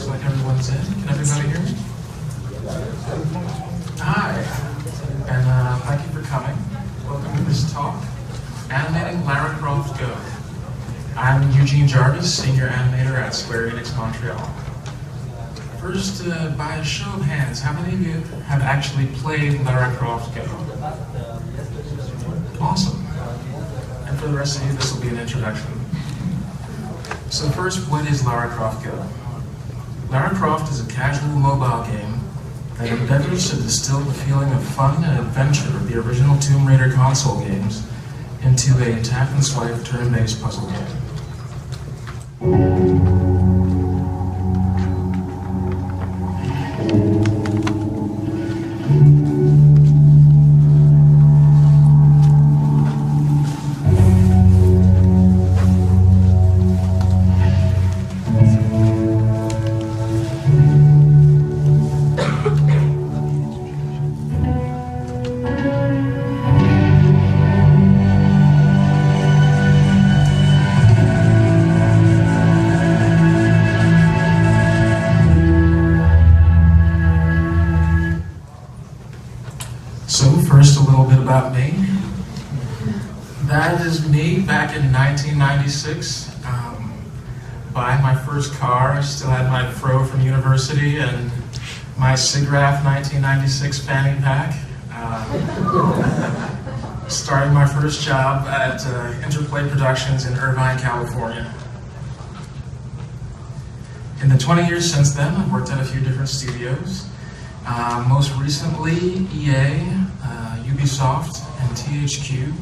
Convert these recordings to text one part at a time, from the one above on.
Looks like everyone's in. Can everybody hear me? Hi, and thank you for coming. Welcome to this talk, Animating Lara Croft Go. I'm Eugene Jarvis, Senior Animator at Square Enix Montreal. First, by a show of hands, how many of you have actually played Lara Croft Go? Awesome. And for the rest of you, this will be an introduction. So first, what is Lara Croft Go? Lara Croft is a casual mobile game that endeavors to distill the feeling of fun and adventure of the original Tomb Raider console games into a tap-and-swipe turn-based puzzle game. So first, a little bit about me. That is me back in 1996. Buying my first car, I still had my fro from university and my SIGGRAPH 1996 fanny pack. Starting my first job at Interplay Productions in Irvine, California. In the 20 years since then, I've worked at a few different studios. Most recently, EA, Ubisoft, and THQ,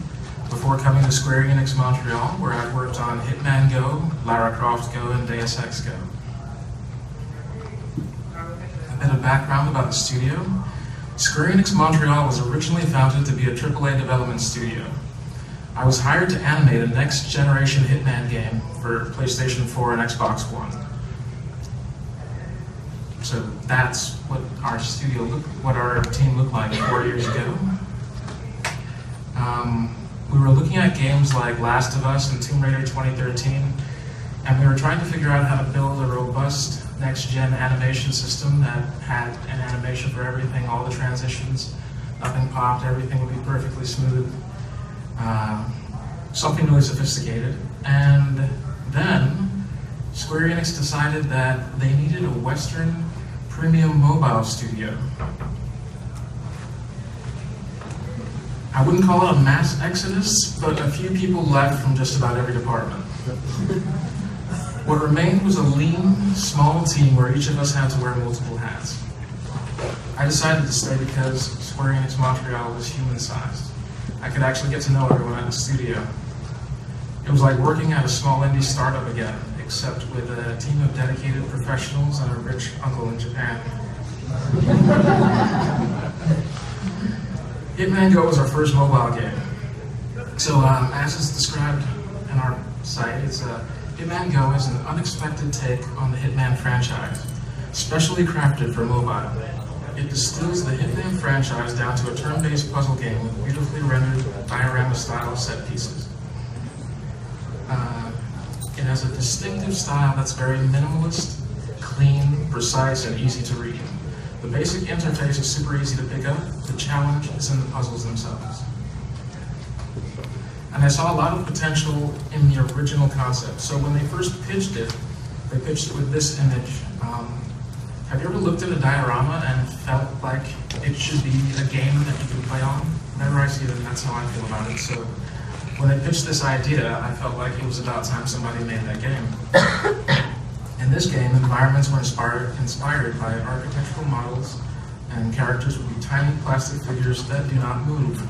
before coming to Square Enix Montreal, where I've worked on Hitman Go, Lara Croft Go, and Deus Ex Go. A bit of background about the studio. Square Enix Montreal was originally founded to be a AAA development studio. I was hired to animate a next-generation Hitman game for PlayStation 4 and Xbox One. So that's what our team looked like 4 years ago. We were looking at games like Last of Us and Tomb Raider 2013, and we were trying to figure out how to build a robust next-gen animation system that had an animation for everything, all the transitions, nothing popped, everything would be perfectly smooth, something really sophisticated. And then Square Enix decided that they needed a Western premium mobile studio. I wouldn't call it a mass exodus, but a few people left from just about every department. What remained was a lean, small team where each of us had to wear multiple hats. I decided to stay because Square Enix Montreal was human-sized. I could actually get to know everyone at the studio. It was like working at a small indie startup again, except with a team of dedicated professionals and a rich uncle in Japan. Hitman Go was our first mobile game. So as is described in our site, Hitman Go is an unexpected take on the Hitman franchise, specially crafted for mobile. It distills the Hitman franchise down to a turn-based puzzle game with beautifully rendered diorama-style set pieces. It has a distinctive style that's very minimalist, clean, precise, and easy to read. The basic interface is super easy to pick up. The challenge is in the puzzles themselves. And I saw a lot of potential in the original concept. So when they first pitched it, they pitched it with this image. Have you ever looked at a diorama and felt like it should be a game that you can play on? Whenever I see it, that's how I feel about it. So when they pitched this idea, I felt like it was about time somebody made that game. In this game, environments were inspired by architectural models, and characters would be tiny plastic figures that do not move.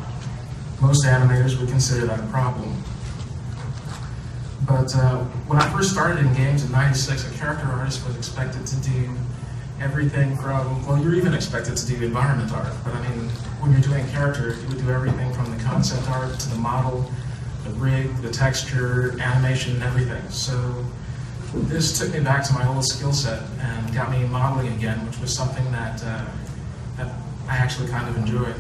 Most animators would consider that a problem. But when I first started in games in '96, a character artist was expected to do everything from, well, you're even expected to do environment art, but I mean, when you're doing character, you would do everything from the concept art to the model, the rig, the texture, animation, and everything. So this took me back to my old skill set and got me modeling again, which was something that I actually kind of enjoyed.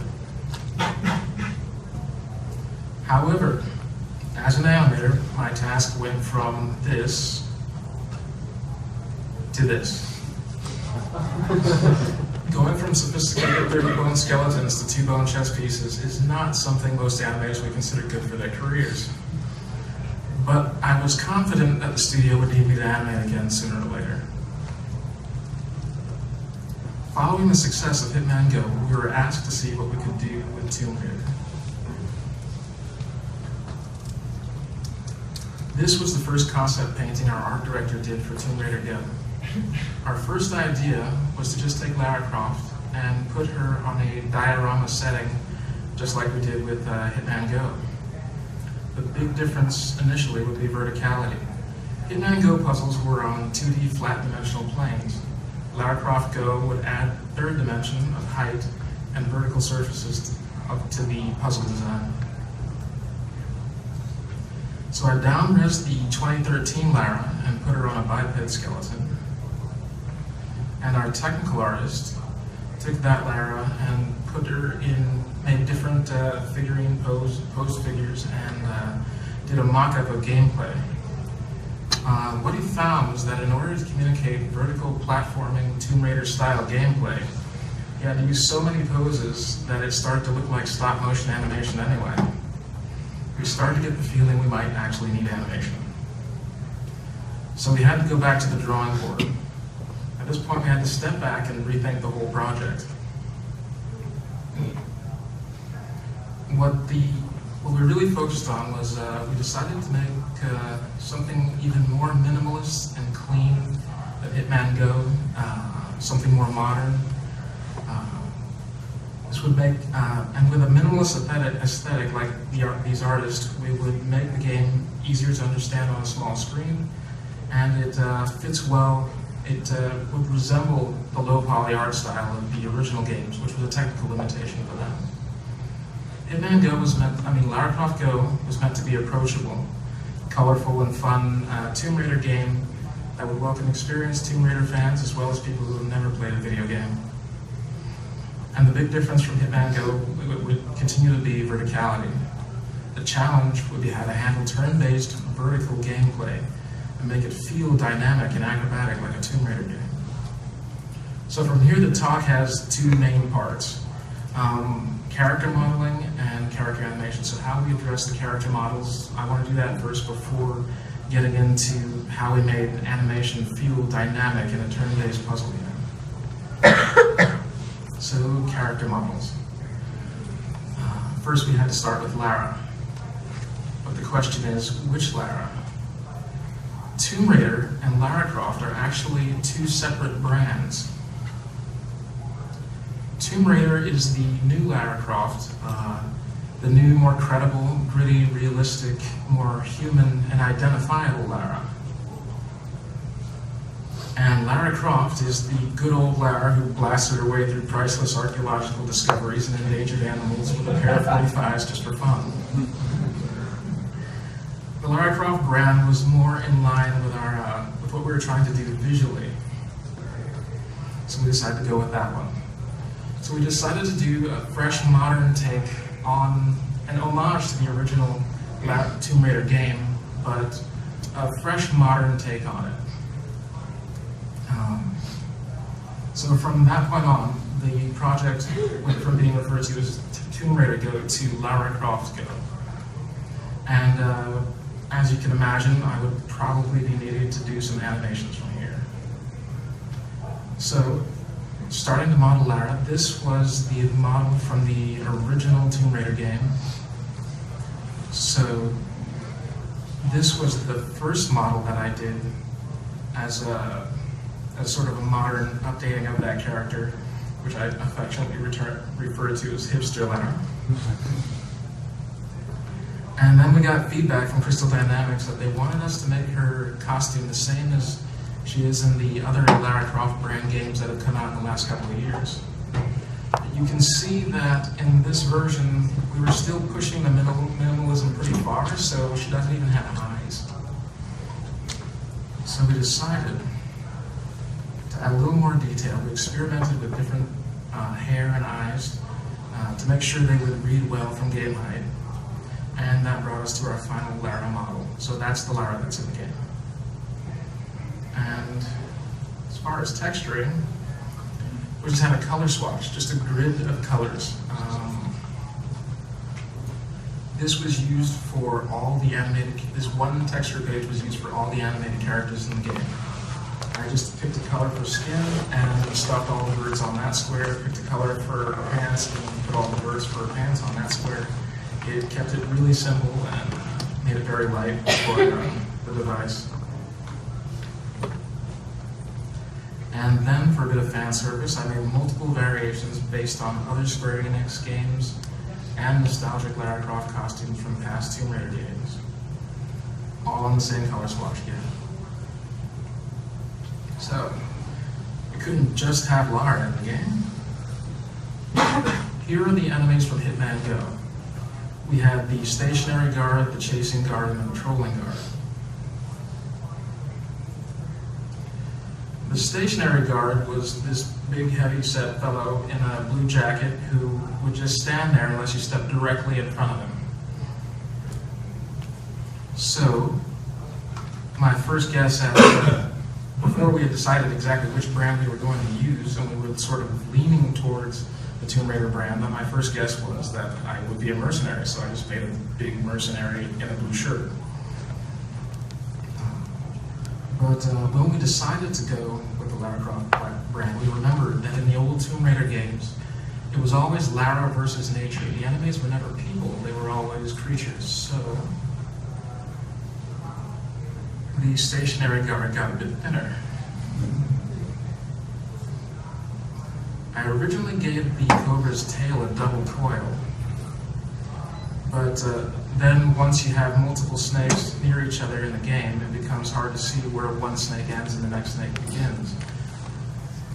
However, as an animator, my task went from this to this. Going from sophisticated 30-bone skeletons to 2-bone chess pieces is not something most animators would consider good for their careers. But I was confident that the studio would need me to animate again sooner or later. Following the success of Hitman Go, we were asked to see what we could do with Tomb Raider. This was the first concept painting our art director did for Tomb Raider Go. Our first idea was to just take Lara Croft and put her on a diorama setting, just like we did with Hitman Go. The big difference initially would be verticality. Hitman Go puzzles were on 2D flat dimensional planes. Lara Croft Go would add third dimension of height and vertical surfaces up to the puzzle design. So I down-res the 2013 Lara and put her on a biped skeleton. And our technical artist took that Lara and put her in, made different figurine pose figures, and did a mock-up of gameplay. What he found was that in order to communicate vertical platforming Tomb Raider style gameplay, he had to use so many poses that it started to look like stop motion animation anyway. We started to get the feeling we might actually need animation. So we had to go back to the drawing board. At this point, we had to step back and rethink the whole project. What we really focused on was we decided to make something even more minimalist and clean than Hitman Go, something more modern. This would make, and with a minimalist aesthetic like these artists, we would make the game easier to understand on a small screen, and it fits well. It would resemble the low-poly art style of the original games, which was a technical limitation for them. Hitman Go was meant, Lara Croft Go was meant to be approachable, colorful and fun Tomb Raider game that would welcome experienced Tomb Raider fans as well as people who have never played a video game. And the big difference from Hitman Go would continue to be verticality. The challenge would be how to handle turn-based vertical gameplay and make it feel dynamic and acrobatic like a Tomb Raider game. So from here, the talk has two main parts. Character modeling and character animation. So how we address the character models, I want to do that first before getting into how we made animation feel dynamic in a turn-based puzzle game. So, character models. First we had to start with Lara. But the question is, which Lara? Tomb Raider and Lara Croft are actually two separate brands. Tomb Raider is the new Lara Croft, the new, more credible, gritty, realistic, more human and identifiable Lara. And Lara Croft is the good old Lara who blasted her way through priceless archaeological discoveries and endangered animals with a pair of 45s just for fun. The Lara Croft brand was more in line with with what we were trying to do visually. So we decided to go with that one. So we decided to do a fresh, modern take on an homage to the original Tomb Raider game, but a fresh, modern take on it. So from that point on, the project went from being referred to as Tomb Raider Go to Lara Croft Go. And as you can imagine, I would probably be needing to do some animations from here. So, starting to model Lara, this was the model from the original Tomb Raider game. So, this was the first model that I did as sort of a modern updating of that character, which I affectionately refer to as Hipster Lara. And then we got feedback from Crystal Dynamics that they wanted us to make her costume the same as she is in the other Lara Croft brand games that have come out in the last couple of years. You can see that in this version, we were still pushing the minimalism pretty far, so she doesn't even have eyes. So we decided to add a little more detail. We experimented with different hair and eyes to make sure they would read well from game height. And that brought us to our final Lara model. So that's the Lara that's in the game. And as far as texturing, we just had a color swatch, just a grid of colors. This was used for all the animated, this one texture page was used for all the animated characters in the game. I just picked a color for skin and stuffed all the birds on that square, picked a color for pants and put all the birds for pants on that square. It kept it really simple and made it very light for the device. And then for a bit of fan service, I made multiple variations based on other Square Enix games and nostalgic Lara Croft costumes from past Tomb Raider games. All on the same color swatch again. So, we couldn't just have Lara in the game. Here are the enemies from Hitman Go. We had the stationary guard, the chasing guard, and the patrolling guard. The stationary guard was this big, heavy-set fellow in a blue jacket who would just stand there unless you stepped directly in front of him. So, my first guess before we had decided exactly which brand we were going to use, and we were sort of leaning towards the Tomb Raider brand, my first guess was that I would be a mercenary, so I just made a big mercenary in a blue shirt. But when we decided to go with the Lara Croft brand, we remembered that in the old Tomb Raider games, it was always Lara versus nature. The enemies were never people, they were always creatures. So the stationary guard got a bit thinner. I originally gave the cobra's tail a double coil, but then once you have multiple snakes near each other in the game, it becomes hard to see where one snake ends and the next snake begins.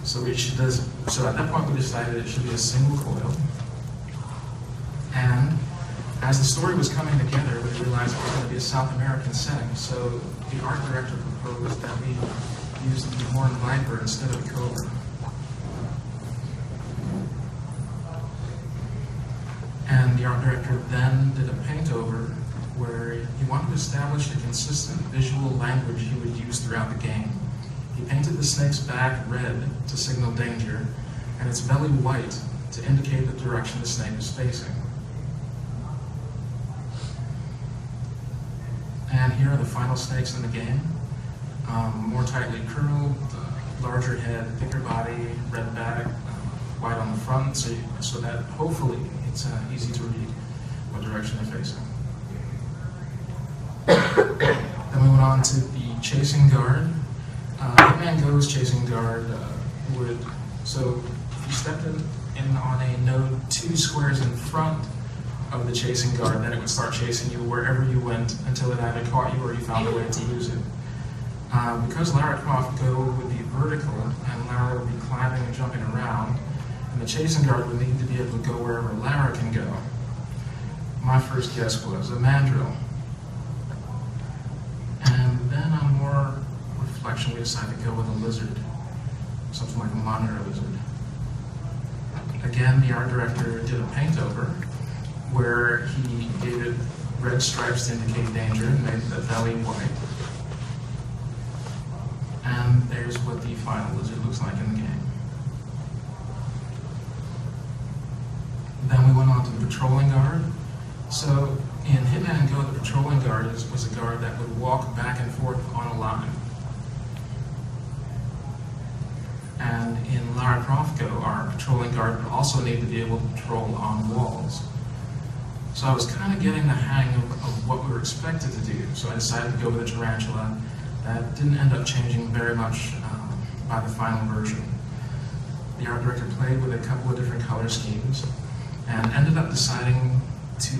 So at that point we decided it should be a single coil. And as the story was coming together, we realized it was going to be a South American setting, so the art director proposed that we use the horned viper instead of the cobra. And the art director then did a paint over where he wanted to establish a consistent visual language he would use throughout the game. He painted the snake's back red to signal danger, and its belly white to indicate the direction the snake was facing. And here are the final snakes in the game. More tightly curled, larger head, thicker body, red back, white on the front, so that hopefully it's easy to read what direction they're facing. Then we went on to the chasing guard. Hitman Go's chasing guard so if you stepped in on a node 2 squares in front of the chasing guard, then it would start chasing you wherever you went until it either caught you or you found a way to lose it. Because Lara Croft Go would be vertical and Lara would be climbing and jumping around, and the chasing guard would need to be able to go wherever Lara can go. My first guess was a mandrill. And then on more reflection, we decided to go with a lizard, something like a monitor lizard. Again, the art director did a paint over where he gave it red stripes to indicate danger and made the belly white. And there's what the final lizard looks like in the game. Then we went on to the patrolling guard. So in Hitman Go, the patrolling guard was a guard that would walk back and forth on a line. And in Lara Croft Go, our patrolling guard would also need to be able to patrol on walls. So I was kind of getting the hang of what we were expected to do, so I decided to go with a tarantula. That didn't end up changing very much by the final version. The art director played with a couple of different color schemes and ended up deciding to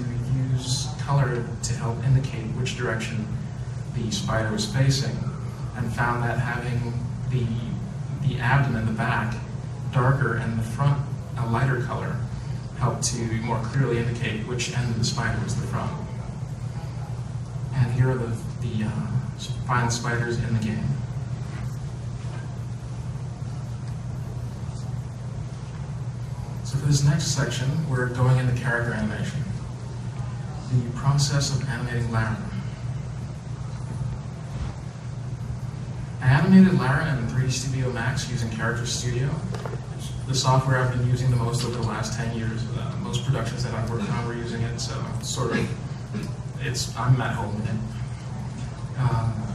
use color to help indicate which direction the spider was facing, and found that having the abdomen, the back, darker and the front a lighter color helped to more clearly indicate which end of the spider was the front. And here are the final spiders in the game. So for this next section, we're going into character animation. The process of animating Lara. I animated Lara in 3D Studio Max using Character Studio. It's the software I've been using the most over the last 10 years. Most productions that I've worked on were using it, so I'm at home with it.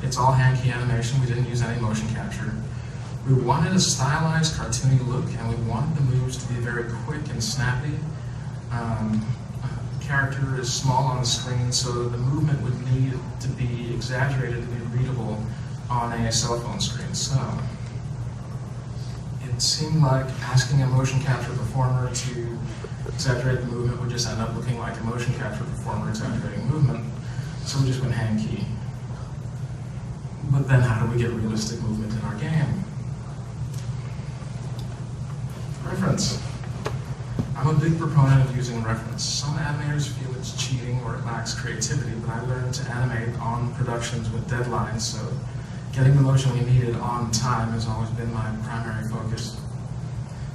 It's all hand key animation. We didn't use any motion capture. We wanted a stylized, cartoony look, and we wanted the moves to be very quick and snappy. Character is small on the screen, so the movement would need to be exaggerated to be readable on a cell phone screen. So it seemed like asking a motion capture performer to exaggerate the movement would just end up looking like a motion capture performer exaggerating movement. So we just went hand key. But then how do we get realistic movement in our game? Reference. I'm a big proponent of using reference. Some animators feel it's cheating or it lacks creativity, but I learned to animate on productions with deadlines, so getting the motion we needed on time has always been my primary focus.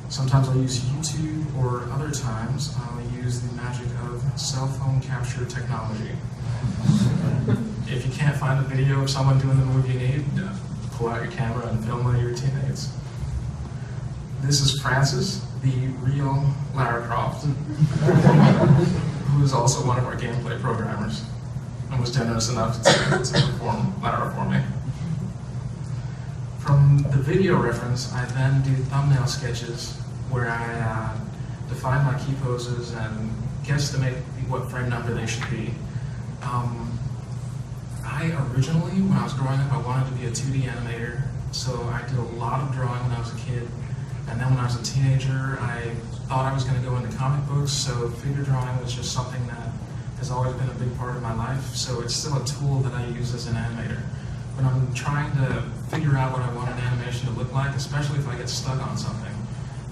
Sometimes I'll use YouTube, or other times I'll use the magic of cell phone capture technology. If you can't find a video of someone doing the move you need, pull out your camera and film one of your teammates. This is Francis, the real Lara Croft, who is also one of our gameplay programmers, and was generous enough to perform Lara for me. From the video reference, I then do thumbnail sketches where I define my key poses and guesstimate what frame number they should be. I originally, when I was growing up, I wanted to be a 2D animator, so I did a lot of drawing when I was a kid. And then when I was a teenager, I thought I was going to go into comic books, so figure drawing was just something that has always been a big part of my life, so it's still a tool that I use as an animator. When I'm trying to figure out what I want an animation to look like, especially if I get stuck on something,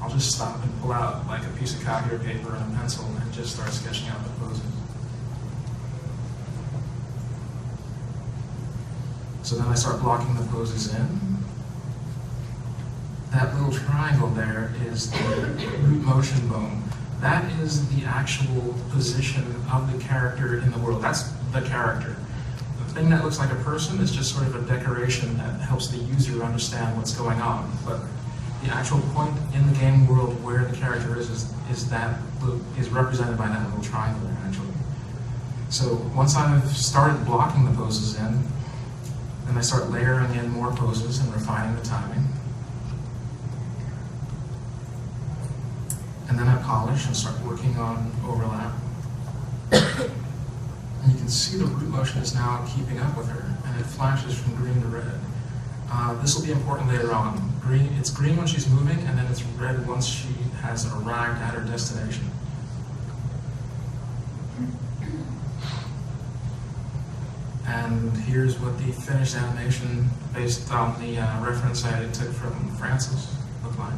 I'll just stop and pull out like a piece of copier paper and a pencil and just start sketching out the poses. So then I start blocking the poses in. That little triangle there is the root motion bone. That is the actual position of the character in the world. That's the character. The thing that looks like a person is just sort of a decoration that helps the user understand what's going on. But the actual point in the game world where the character is represented by that little triangle there, actually. So once I've started blocking the poses in, then I start layering in more poses and refining the timing. And then I polish and start working on overlap. And you can see the root motion is now keeping up with her, and it flashes from green to red. This will be important later on. It's green when she's moving, and then it's red once she has arrived at her destination. And here's what the finished animation, based on the reference I took from Francis, looked like.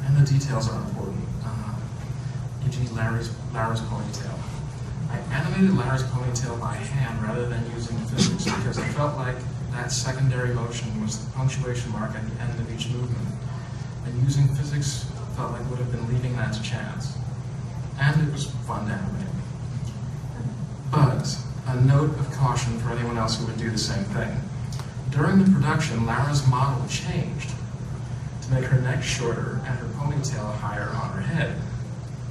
And the details are important. Eugene, Lara's ponytail. I animated Lara's ponytail by hand rather than using physics because I felt like that secondary motion was the punctuation mark at the end of each movement. And using physics felt like would have been leaving that to chance. And it was fun to animate. But a note of caution for anyone else who would do the same thing. During the production, Lara's model changed to make her neck shorter and her ponytail higher on her head,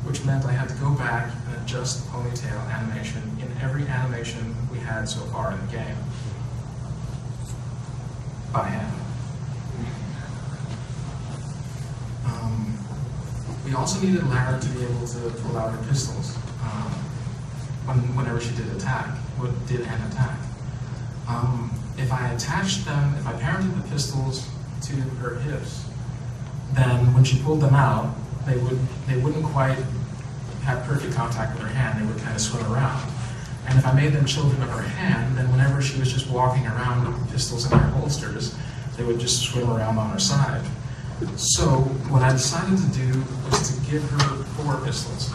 which meant I had to go back and adjust the ponytail animation in every animation we had so far in the game, by hand. We also needed Lara to be able to pull out her pistols whenever she did an attack. If I attached them, if I parented the pistols to her hips, then when she pulled them out, they wouldn't quite have perfect contact with her hand. They would kind of swim around. And if I made them children of her hand, then whenever she was just walking around with the pistols in her holsters, they would just swim around on her side. So what I decided to do was to give her 4 pistols,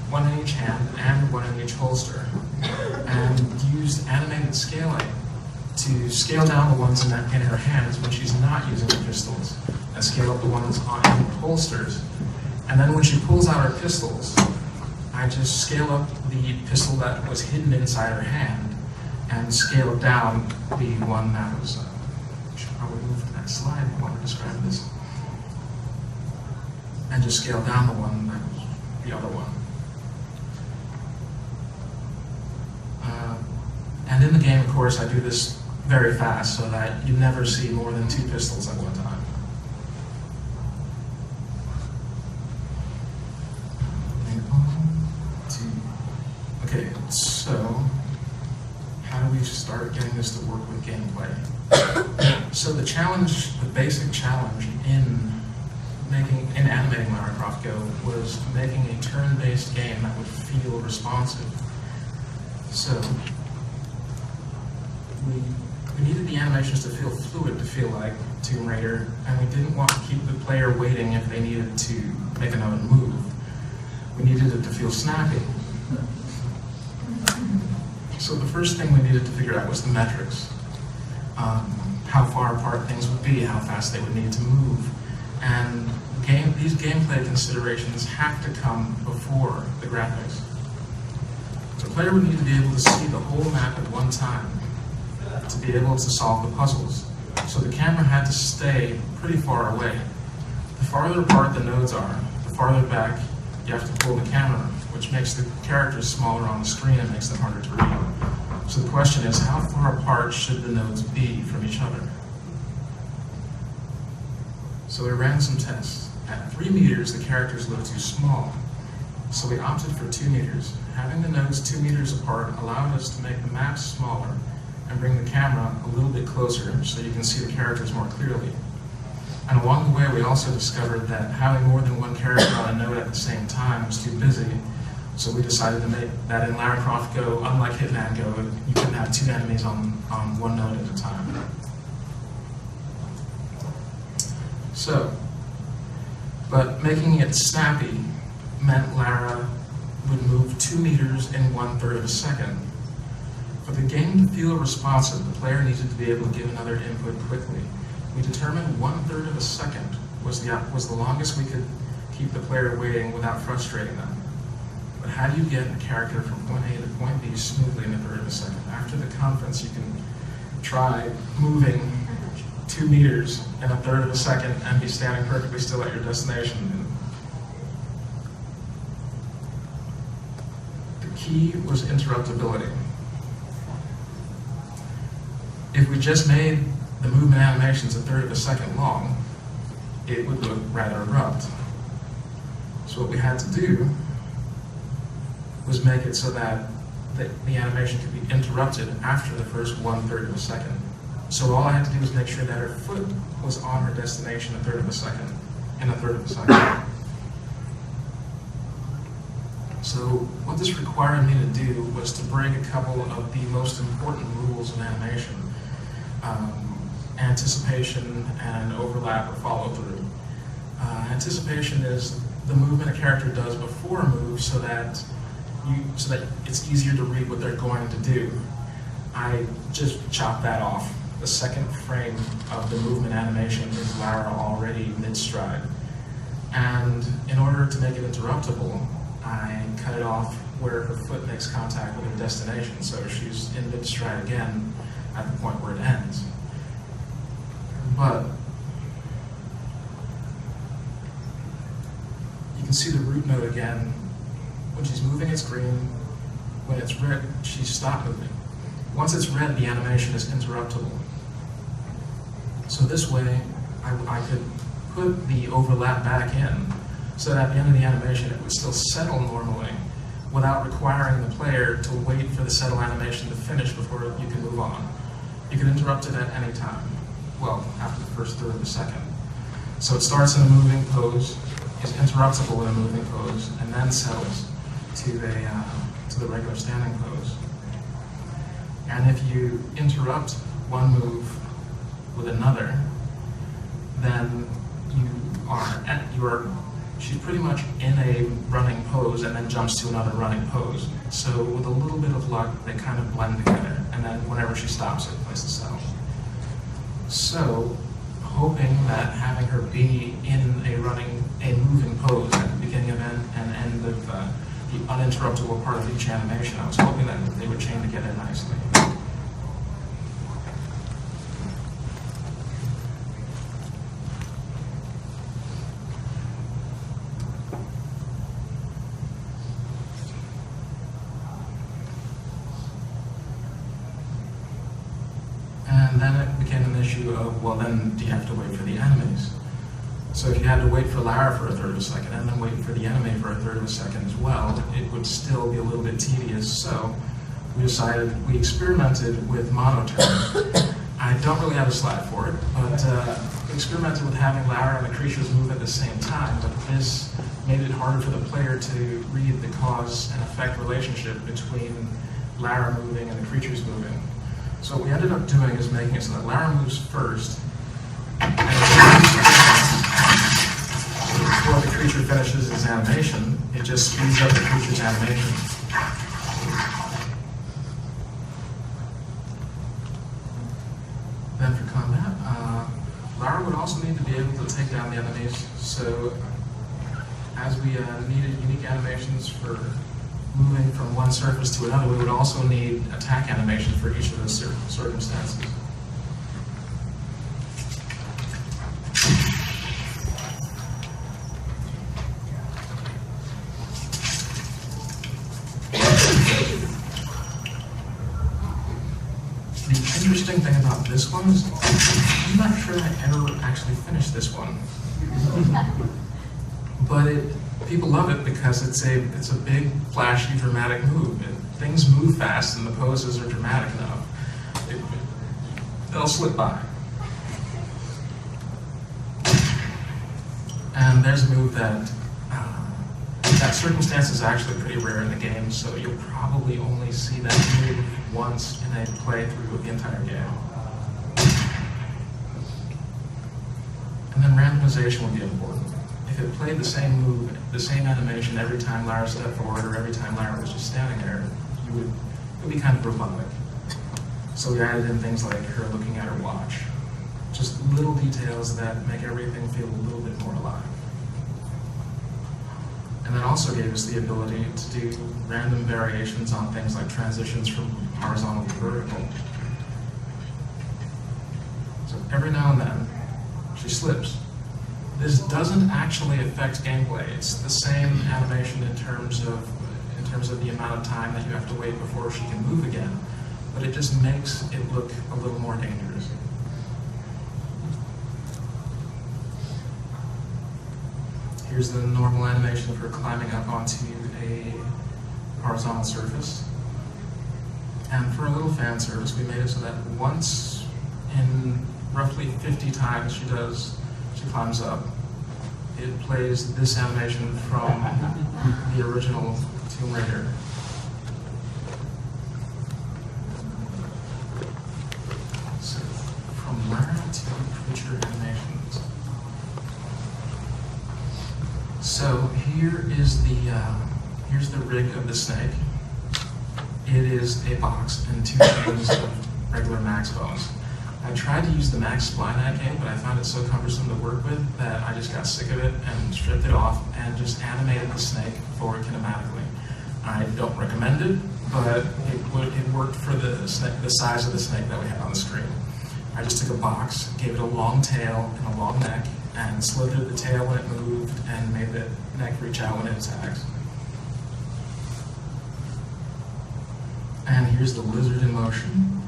1 in each hand and 1 in each holster, and used animated scaling to scale down the ones in her hands when she's not using the pistols, and scale up the ones on her holsters. And then when she pulls out her pistols, I I just scale up the pistol that was hidden inside her hand and scale down the one that was, I should probably move to that slide while we're describing this, and just scale down the one that was the other one. And in the game, of course, I do this very fast so that you never see more than 2 pistols at one time. Okay, so how do we start getting this to work with gameplay? So the challenge, the basic challenge in animating Lara Croft Go was making a turn-based game that would feel responsive. So we needed the animations to feel fluid, to feel like Tomb Raider, and we didn't want to keep the player waiting if they needed to make another move. We needed it to feel snappy. So the first thing we needed to figure out was the metrics. How far apart things would be, how fast they would need to move. And these gameplay considerations have to come before the graphics. The player would need to be able to see the whole map at one time to be able to solve the puzzles. So the camera had to stay pretty far away. The farther apart the nodes are, the farther back you have to pull the camera, which makes the characters smaller on the screen and makes them harder to read. So the question is, how far apart should the nodes be from each other? So we ran some tests. At 3 meters, the characters looked too small. So we opted for 2 meters. Having the nodes 2 meters apart allowed us to make the map smaller and bring the camera a little bit closer so you can see the characters more clearly. And along the way, we also discovered that having more than one character on a node at the same time was too busy. So we decided to make that in Lara Croft Go, unlike Hitman Go, you couldn't have 2 enemies on one node at a time. So, but making it snappy meant Lara would move 2 meters in 1/3 of a second. For the game to feel responsive, the player needed to be able to give another input quickly. We determined 1/3 of a second was the longest we could keep the player waiting without frustrating them. But how do you get a character from point A to point B smoothly in 1/3 of a second? After the conference, you can try moving 2 meters in 1/3 of a second and be standing perfectly still at your destination. The key was interruptibility. If we just made the movement animations 1/3 of a second long, it would look rather abrupt. So what we had to do was make it so that the animation could be interrupted after the first 1/3 of a second. So all I had to do was make sure that her foot was on her destination 1/3 of a second, in 1/3 of a second. So what this required me to do was to break a couple of the most important rules of animation. Anticipation and overlap or follow-through. Anticipation is the movement a character does before a move so that it's easier to read what they're going to do. I just chopped that off. The second frame of the movement animation is Lara already mid-stride. And in order to make it interruptible, I cut it off where her foot makes contact with her destination, so she's in mid-stride again at the point where it ends. But you can see the root node again. When she's moving, it's green. When it's red, she's stopped moving. Once it's red, the animation is interruptible. So this way, I could put the overlap back in so that at the end of the animation, it would still settle normally without requiring the player to wait for the settle animation to finish before you can move on. You can interrupt it at any time. Well, after the first 1/3 of a second. So it starts in a moving pose, is interruptible in a moving pose, and then settles to the regular standing pose. And if you interrupt one move with another, then she's pretty much in a running pose and then jumps to another running pose. So with a little bit of luck, they kind of blend together, and then whenever she stops, it plays the settle. So, hoping that having her be in a moving pose at the beginning of and end of the uninterruptible part of each animation. I was hoping that they would chain together nicely. And then it became an issue of, well, then do you have to wait for the enemies? So if you had to wait for Lara for a third of a second and then wait for the enemy for a third of a second as well, it would still be a little bit tedious. So we experimented with monotone. I don't really have a slide for it, but we experimented with having Lara and the creatures move at the same time, but this made it harder for the player to read the cause and effect relationship between Lara moving and the creatures moving. So what we ended up doing is making it so that Lara moves first, and before the creature finishes its animation, it just speeds up the creature's animation. Then for combat, Lara would also need to be able to take down the enemies, so as we needed unique animations for moving from one surface to another, we would also need attack animation for each of those circumstances. The interesting thing about this one is I'm not sure I ever actually finished this one. But people love it because it's a big, flashy, dramatic move. Things move fast and the poses are dramatic enough. They'll slip by. And there's a move that circumstance is actually pretty rare in the game, so you'll probably only see that move once in a playthrough of the entire game. And then randomization will be important. If it played the same move, the same animation every time Lara stepped forward or every time Lara was just standing there, it would be kind of robotic. So we added in things like her looking at her watch. Just little details that make everything feel a little bit more alive. And that also gave us the ability to do random variations on things like transitions from horizontal to vertical. So every now and then, she slips. This doesn't actually affect gameplay. It's the same animation in terms of the amount of time that you have to wait before she can move again, but it just makes it look a little more dangerous. Here's the normal animation for climbing up onto a horizontal surface. And for a little fan service, we made it so that once in roughly 50 times she climbs up, it plays this animation from the original Tomb Raider. So, from Lara to creature animations. So here is here's the rig of the snake. It is a box and 2 chains of regular max bones. I tried to use the max spline in that game, but I found it so cumbersome to work with that I just got sick of it and stripped it off and just animated the snake forward kinematically. I don't recommend it, but it worked for the size of the snake that we had on the screen. I just took a box, gave it a long tail and a long neck, and slithered the tail when it moved and made the neck reach out when it attacks. And here's the lizard in motion.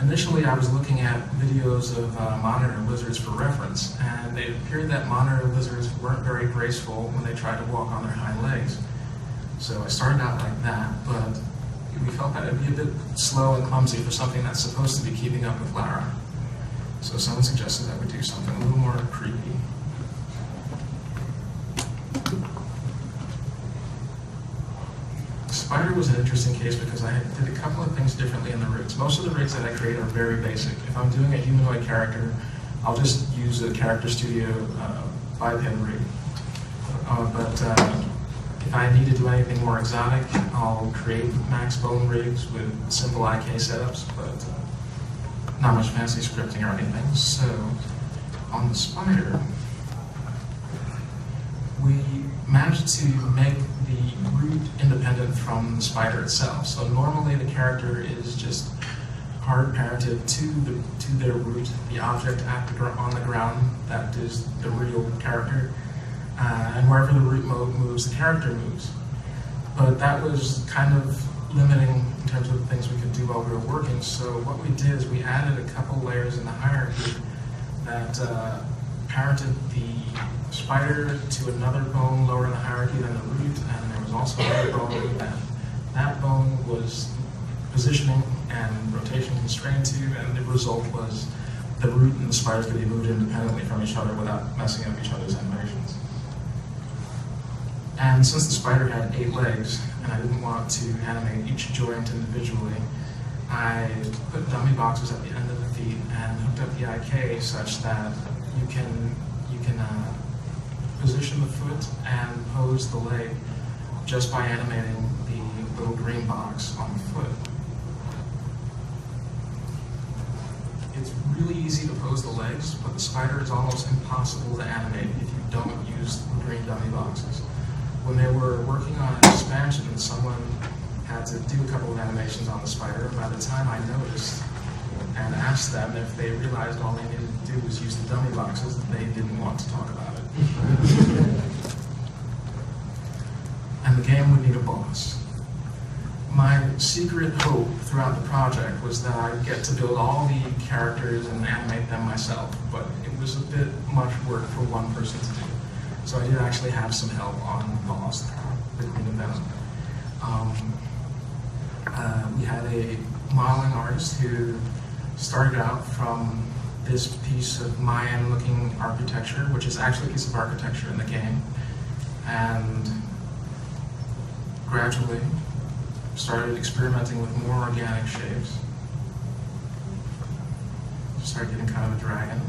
Initially, I was looking at videos of monitor lizards for reference, and it appeared that monitor lizards weren't very graceful when they tried to walk on their hind legs. So I started out like that, but we felt that it would be a bit slow and clumsy for something that's supposed to be keeping up with Lara. So someone suggested that we do something a little more creepy. Spider was an interesting case because I did a couple of things differently in the rigs. Most of the rigs that I create are very basic. If I'm doing a humanoid character, I'll just use a Character Studio biped rig. But if I need to do anything more exotic, I'll create max bone rigs with simple IK setups, but not much fancy scripting or anything. So on the spider, we managed to make the root independent from the spider itself. So normally the character is just hard parented to their root, the object on the ground that is the real character, and wherever the root moves, the character moves. But that was kind of limiting in terms of the things we could do while we were working. So what we did is we added a couple layers in the hierarchy that parented the spider to another bone lower in the hierarchy than the root, and there was also another bone that bone was positioning and rotation constrained to, and the result was the root and the spider could be moved independently from each other without messing up each other's animations. And since the spider had 8 legs, and I didn't want to animate each joint individually, I put dummy boxes at the end of the feet and hooked up the IK such that you can position the foot and pose the leg just by animating the little green box on the foot. It's really easy to pose the legs, but the spider is almost impossible to animate if you don't use the green dummy boxes. When they were working on an expansion, someone had to do a couple of animations on the spider, and by the time I noticed and asked them if they realized all they needed to do was use the dummy boxes, they didn't want to talk about it. And the game would need a boss. My secret hope throughout the project was that I'd get to build all the characters and animate them myself, but it was a bit much work for one person to do. So I did actually have some help on the boss, the Queen of Venom. We had a modeling artist who started out from this piece of Mayan-looking architecture, which is actually a piece of architecture in the game, and gradually started experimenting with more organic shapes. Started getting kind of a dragon.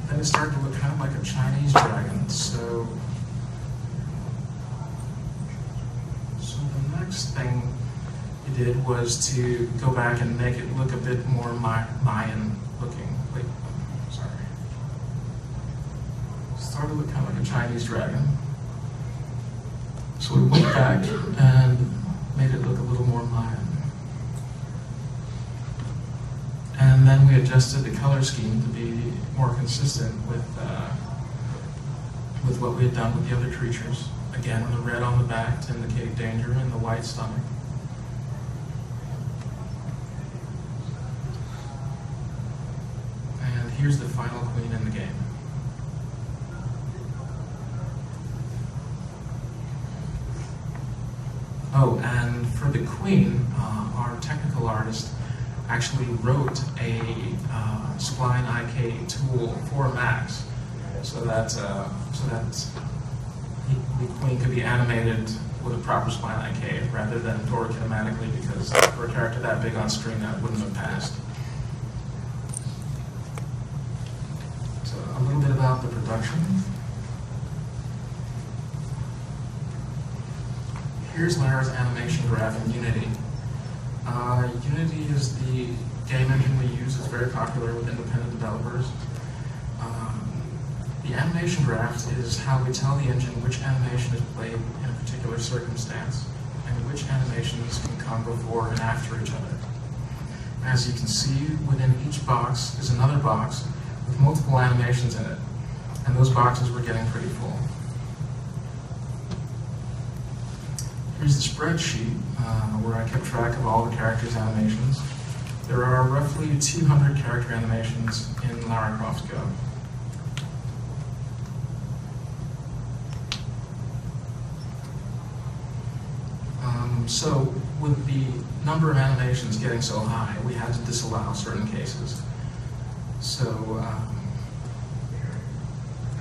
Then it started to look kind of like a Chinese dragon. So the next thing we did was to go back and make it look a bit more Mayan looking. Wait, sorry. Started to look kind of like a Chinese dragon. So we went back and made it look a little more Mayan. And then we adjusted the color scheme to be more consistent with what we had done with the other creatures. Again, the red on the back to indicate danger and the white stomach. And here's the final queen in the game. Oh, and for the queen, our technical artist actually wrote a spline IK tool for Max, so that the queen could be animated with a proper spline IK rather than kinematically, because for a character that big on screen, that wouldn't have passed. So a little bit about the production. Here's Lara's animation graph in Unity. Unity is the game engine we use. It's very popular with independent developers. The animation graph is how we tell the engine which animation is played in a particular circumstance and which animations can come before and after each other. As you can see, within each box is another box with multiple animations in it, and those boxes were getting pretty full. Here's the spreadsheet where I kept track of all the characters' animations. There are roughly 200 character animations in Lara Croft Go. So with the number of animations getting so high, we had to disallow certain cases. So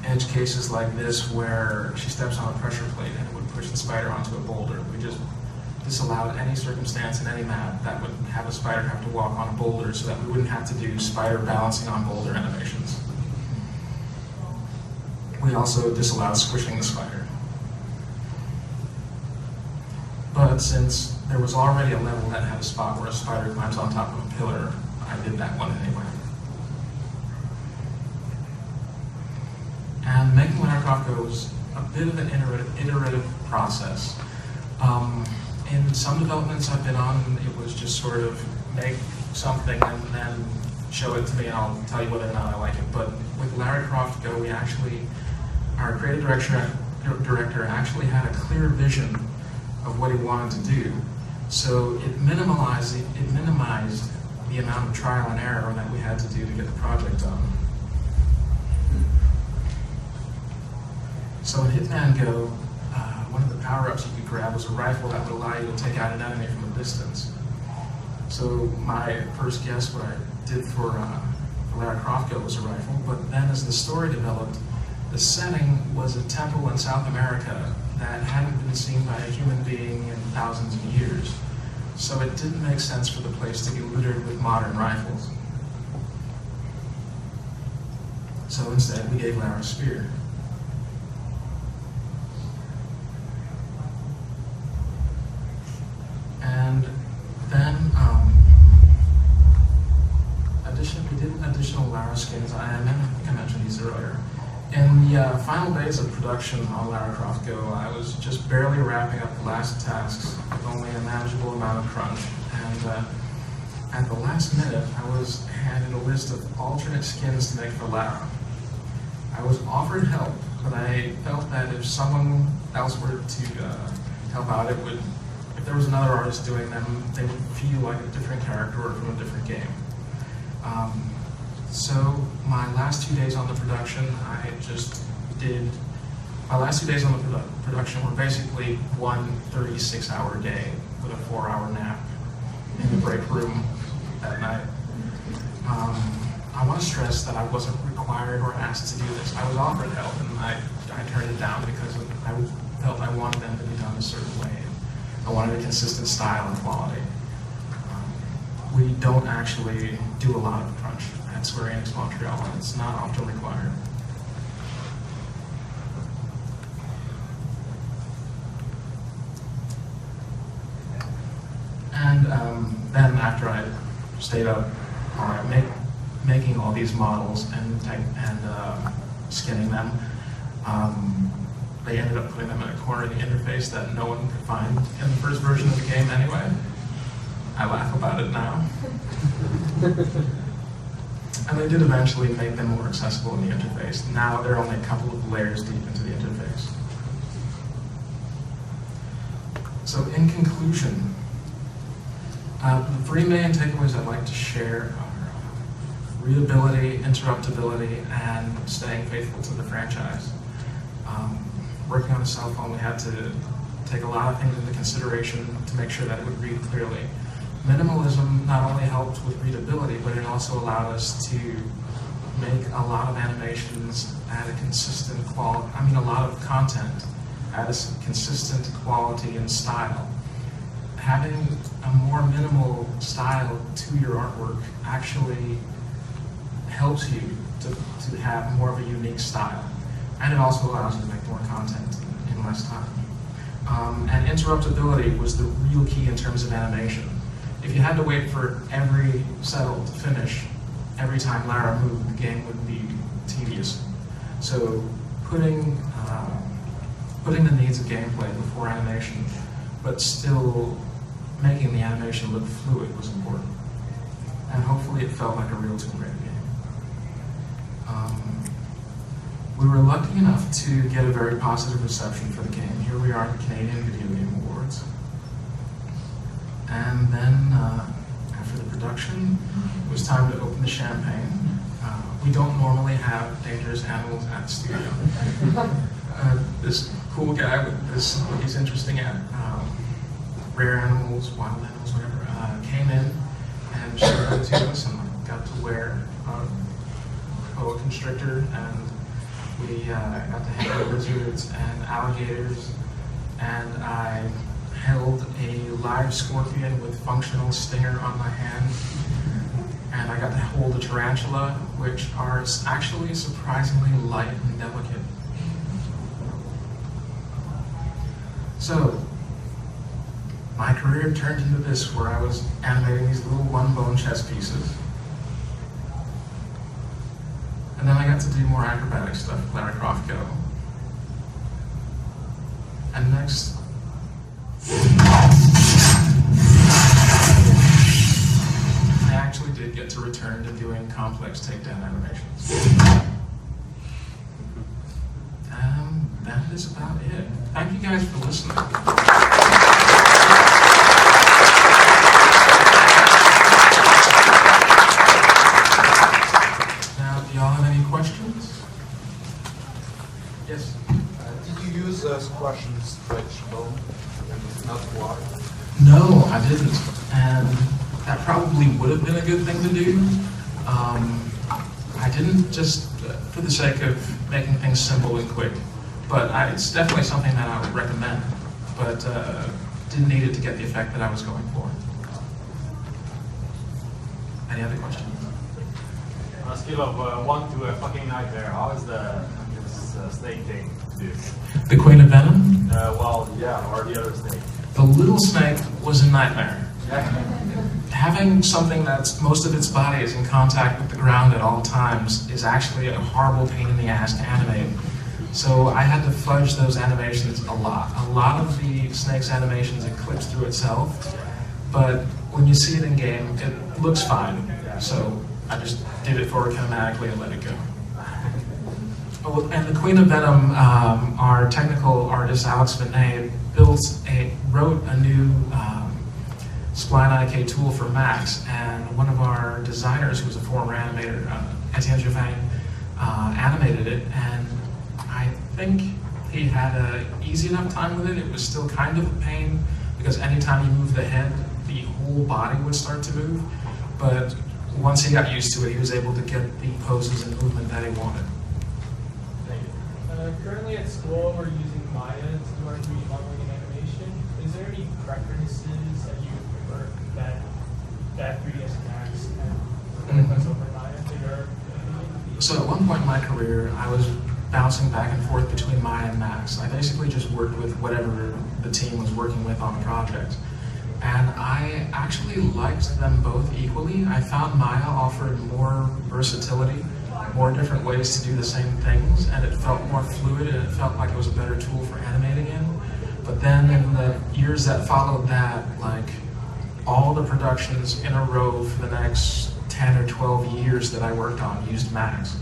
edge cases like this where she steps on a pressure plate and it would push the spider onto a boulder. We just disallowed any circumstance in any map that would have a spider have to walk on a boulder, so that we wouldn't have to do spider balancing on boulder animations. We also disallowed squishing the spider. But since there was already a level that had a spot where a spider climbs on top of a pillar, I did that one anyway. And making Lara Croft Go was a a bit of an iterative process. In some developments I've been on, it was just sort of make something and then show it to me and I'll tell you whether or not I like it. But with Lara Croft Go, our creative director actually had a clear vision of what he wanted to do. So it minimized the amount of trial and error that we had to do to get the project done. So in Hitman Go, one of the power-ups you could grab was a rifle that would allow you to take out an enemy from a distance. So my first guess, what I did for Lara Croft Go was a rifle, but then as the story developed, the setting was a temple in South America that hadn't been seen by a human being in thousands of years. So it didn't make sense for the place to be littered with modern rifles. So instead, we gave Lara a spear. And then, we did additional Lara skins. I think I mentioned these earlier. In the final days of production on Lara Croft Go, I was just barely wrapping up the last tasks with only a manageable amount of crunch. And at the last minute, I was handed a list of alternate skins to make for Lara. I was offered help, but I felt that if someone else were to help out, if there was another artist doing them, they would feel like a different character or from a different game. So my last 2 days on the production, my last 2 days on the production were basically one 36-hour day with a 4-hour nap in the break room at night. I want to stress that I wasn't required or asked to do this. I was offered help and I turned it down because I felt I wanted them to be done a certain way. I wanted a consistent style and quality. We don't actually do a lot of crunch at Square Enix Montreal, and it's not often required. And then after I stayed up all right, making all these models and skinning them, they ended up putting them in a corner of the interface that no one could find in the first version of the game anyway. I laugh about it now. And they did eventually make them more accessible in the interface. Now they're only a couple of layers deep into the interface. So in conclusion, the 3 main takeaways I'd like to share are readability, interruptibility, and staying faithful to the franchise. Working on a cell phone, we had to take a lot of things into consideration to make sure that it would read clearly. Minimalism not only helped with readability, but it also allowed us to make a lot of animations at a consistent quality, a lot of content at a consistent quality and style. Having a more minimal style to your artwork actually helps you to have more of a unique style. And it also allows you to make more content in less time. And interruptibility was the real key in terms of animation. If you had to wait for every settle to finish every time Lara moved, the game would be tedious. So putting the needs of gameplay before animation, but still making the animation look fluid was important. And hopefully it felt like a real Tomb Raider game. We were lucky enough to get a very positive reception for the game. Here we are at the Canadian Video Game Awards. And then, after the production, it was time to open the champagne. We don't normally have dangerous animals at the studio. This cool guy with what he's interesting at, rare animals, wild animals, whatever, came in and showed them to us, and I got to wear a boa constrictor, and we got to handle lizards and alligators, and I held a live scorpion with functional stinger on my hand, and I got to hold a tarantula, which are actually surprisingly light and delicate. So, my career turned into this, where I was animating these little one-bone chess pieces. And then I got to do more acrobatic stuff with Lara Croft Go. And next, I actually did get to return to doing complex takedown animations. That is about it. Thank you guys for listening. Now, do y'all have any questions? Yes? Did you use squash and stretch bone and not water? No, I didn't. And that probably would have been a good thing to do. I didn't, just for the sake of making things simple and quick. But it's definitely something that I would recommend, but didn't need it to get the effect that I was going for. Any other questions? On a scale of 1 to a fucking nightmare, how is this snake thing to do? The Queen of Venom? Well, yeah, or the other snake. The little snake was a nightmare. Having something that's most of its body is in contact with the ground at all times is actually a horrible pain in the ass to animate. So I had to fudge those animations a lot. A lot of the snake's animations it clips through itself, but when you see it in game, it looks fine. So I just did it for it kinematically and let it go. Oh, and the Queen of Venom, our technical artist Alex Vinay wrote a new Spline IK tool for Max, and one of our designers, who was a former animator, Etienne Jouvin, animated it, and I think he had an easy enough time with it. It was still kind of a pain because anytime you move the head, the whole body would start to move. But once he got used to it, he was able to get the poses and movement that he wanted. Thank you. Currently at school, we're using Maya to do our 3D modeling and animation. Is there any preferences that you prefer that 3ds Max and over Maya that you're So at one point in my career, I was bouncing back and forth between Maya and Max. I basically just worked with whatever the team was working with on the project. And I actually liked them both equally. I found Maya offered more versatility, more different ways to do the same things, and it felt more fluid, and it felt like it was a better tool for animating in. But then in the years that followed that, like all the productions in a row for the next 10 or 12 years that I worked on used Max.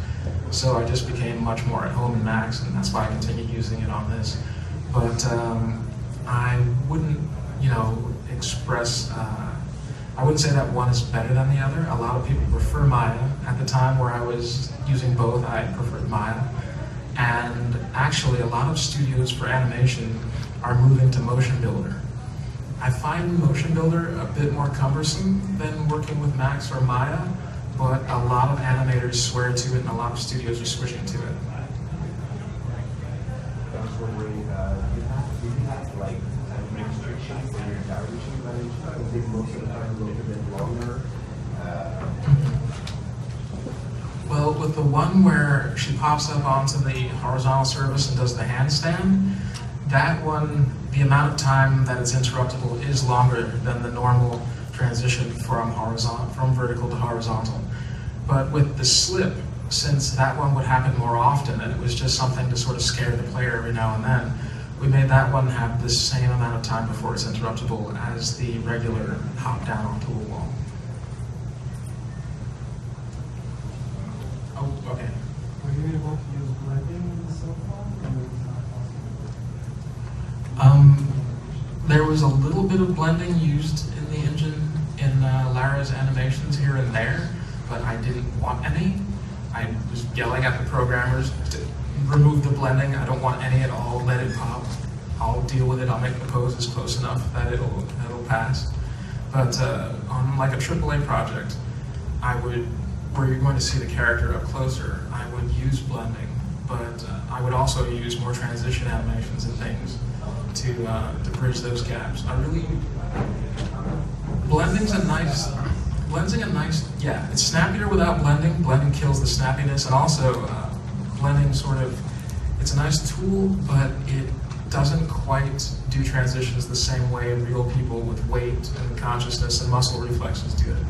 So I just became much more at home in Max, and that's why I continue using it on this. But I wouldn't, express, I wouldn't say that one is better than the other. A lot of people prefer Maya. At the time where I was using both, I preferred Maya. And actually, a lot of studios for animation are moving to Motion Builder. I find Motion Builder a bit more cumbersome than working with Max or Maya, but a lot of animators swear to it and a lot of studios are switching to it. I was wondering, do you have like time restrictions for your direction management? Is it most of the time a little bit longer? Well, with the one where she pops up onto the horizontal surface and does the handstand, that one, the amount of time that it's interruptible is longer than the normal transition from vertical to horizontal. But with the slip, since that one would happen more often and it was just something to sort of scare the player every now and then, we made that one have the same amount of time before it's interruptible as the regular hop down onto a wall. Oh, okay. Were you able to use blending so far? There was a little bit of blending used in the engine in Lara's animations here and there, but I didn't want any. I was yelling at the programmers to remove the blending. I don't want any at all. Let it pop. I'll deal with it. I'll make the poses close enough that it'll pass. But on like a AAA project, where you're going to see the character up closer, I would use blending, but I would also use more transition animations and things to bridge those gaps. Blending's a nice, yeah, it's snappier without blending. Blending kills the snappiness, and also blending it's a nice tool, but it doesn't quite do transitions the same way real people with weight and consciousness and muscle reflexes do it.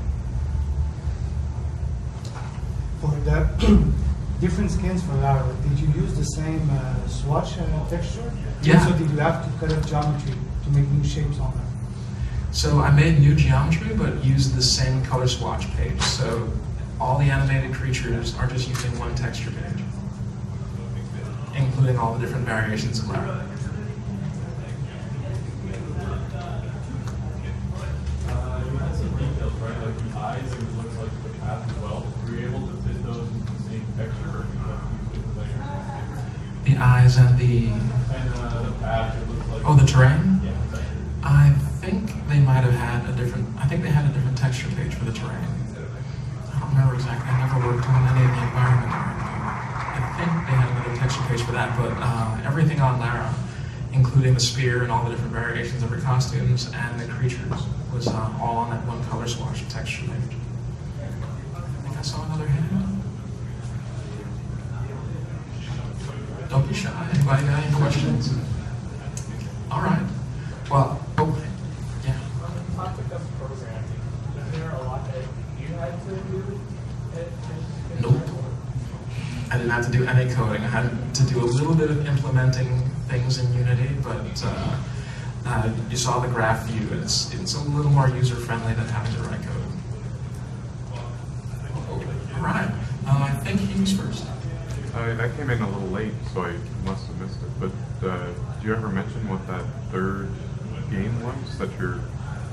For that, different skins for Lara. Did you use the same swatch texture? Yeah. So did you have to cut out geometry to make new shapes on them? So I made new geometry, but used the same color swatch page. So all the animated creatures are just using one texture page, including all the different variations of Lara. You had some details, right? Like the eyes, it looks like the path as well. Were you able to fit those into the same texture, or you have to use different layers? The eyes and the... And the path, it looks like... Oh, the terrain? Yeah, exactly. I think they might have had a different... I think they had a different texture page for the terrain. I don't remember exactly. I never worked on any of the environment or anything. I think they had another texture page for that, but everything on Lara, including the spear and all the different variations of her costumes and the creatures, was all on that one color swatch texture page. I think I saw another hand. Don't be shy. Anybody got any questions? All right. Well, yeah. On the topic of programming, is there a lot that you had to do? Nope. I didn't have to do any coding. I had to do a little bit of implementing things in Unity, but you saw the graph view. It's a little more user-friendly than having to write code. All right. I think he was first. I came in a little late, so I must have missed it. But did you ever mention what that third game was that you're,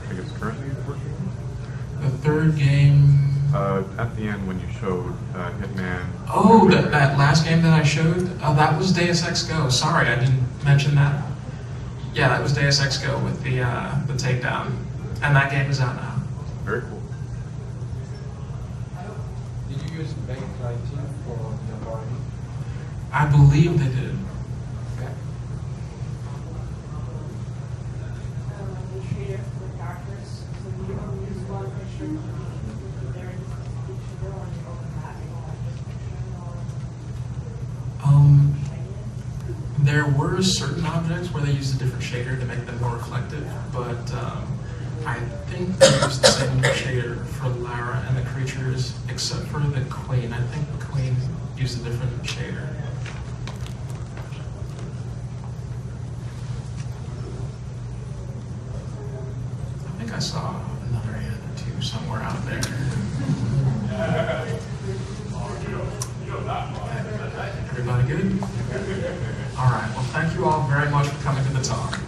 I guess, currently working on? The third game... At the end when you showed Hitman... Oh, that last game that I showed? Oh, that was Deus Ex Go. Sorry, I didn't mention that. Yeah, that was Deus Ex Go with the takedown. And that game is out now. Very cool. Did you use Make 19 for your body? I believe they did. Okay. The shader for Jarvis, so you don't use one picture. There is each other on your open map, you don't have this picture. There were certain objects where they used a different shader to make them more reflective, but I think they used the same shader for Lara and the creatures, except for the Queen. I think the Queen used a different shader. I think I saw another hand or two somewhere out there. Everybody good? All right. Well, thank you all very much for coming to the talk.